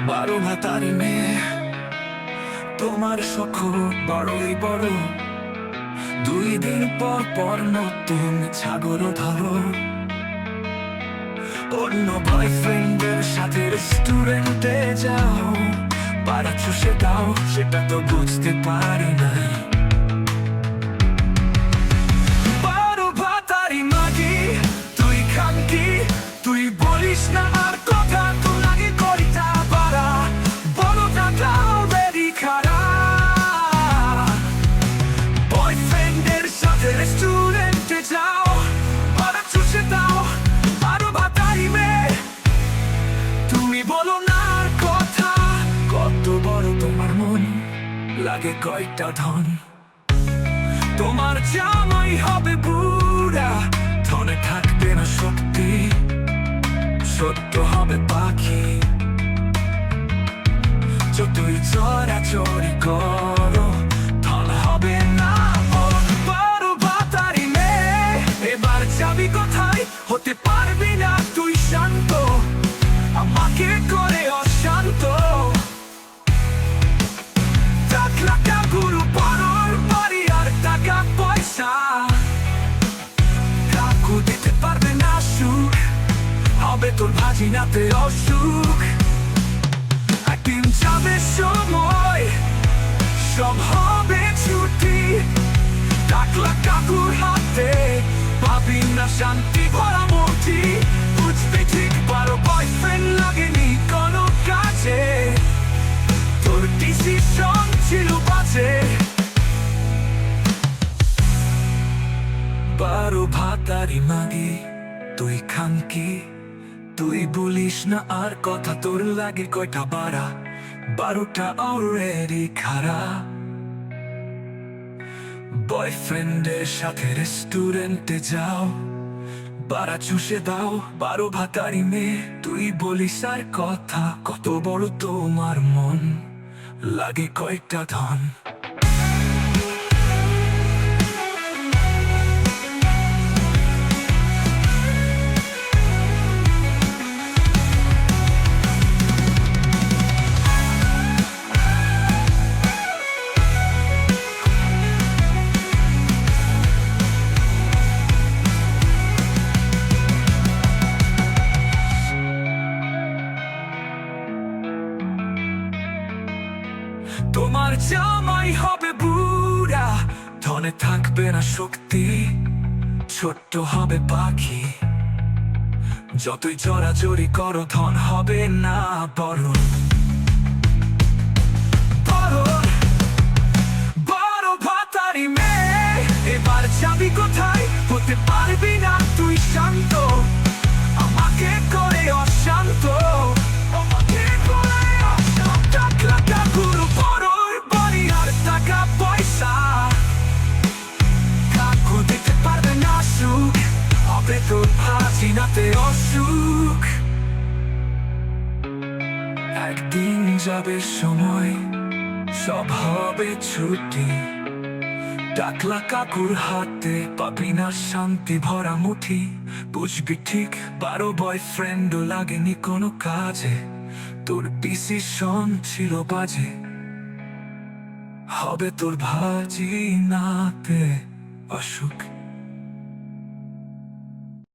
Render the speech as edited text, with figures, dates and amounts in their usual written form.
বারো ভাতার মেয়ে, তোমার শখ বড়ই বড়। 2 দিন পর পর নতুন ছাগল ধরো। অন্য বয়ফ্রেন্ডের সাথে রেস্টুরেন্টে যাও, পাড়া চষে দাও, সেটা তো বুঝতে পারি নাই। বারো ভাতারি মাগি, তুই খানকি, তুই বলিস না আর কথা, তো লাগে করিতা পারা। বড় টাকা অলরেডি খারা, বয়ফ্রেন্ডের সাথে রেস্টুরেন্টে যাও, পাড়া চষে দাও। বারো ভাতারি মেয়ে, তুমি বলো না আর কথা, কত বড় তোমার মন, লাগে কয়টা ধন। তোমার জামাই হবে বুড়া, ধনে থাকবে না শক্তি, সত্য হবে পাখি। যতই চড়াচড়ি করো, ধন হবে না মন। বারো ভাতারি মেয়ে, এবার যাবি কোথায়? হতে পারবি না তুই শান্ত, আমাকে করে অশান্ত। টাকলা কাকুর বড়র বাড়ি আর টাকা পয়সা, কাকু দিতে পারবে না সুখ, হবে তোর ভাজিনাতে অসুখ। একদিন যাবে সময়, সব হবে ছুটি, টাকলা কাকুর হাতে পাবি না শান্তি ভরা মতি। বুঝবি ঠিক, বারো বয়ফ্রেন্ড লাগেনি কোনো কাজে, তোর ডিসিশন ছিল বাজে। বারো ভাতারি মাগি, তুই খানকি, তুই বলিস না আর কথা, তোর লাগে কয়টা বাড়া। 12টা অলরেডি খারা, বয়ফ্রেন্ডের সাথে রেস্টুরেন্টে যাও, বাড়া চুষে দাও। বারো ভাতারি মেয়ে, তুই বলিস আর কথা, কত বড় তোমার মন, লাগে কয়টা ধন। তোমার জামাই হবে বুড়া, ধনে থাকবে না শক্তি, ছোট্ট হবে পাখি। যতই চড়াচড়ি করো, ধন হবে না বড়। বারো ভাতারি মেয়ে, এবার যাবি কোথায়? হতে পারবি না তুই শান্ত, আমাকে করে অশান্ত। তোর ভাজিনাতে অসুখ, একদিন যাবে সময়, সব হবে ছুটি, টাকলা কাকুর হাতে পাবি না শান্তি ভরা মুঠি। বুঝবি ঠিক, বারো বয়ফ্রেন্ডও লাগেনি কোনো কাজে, তোর ডিসিশন ছিল বাজে, হবে তোর ভাজিনাতে অসুখ।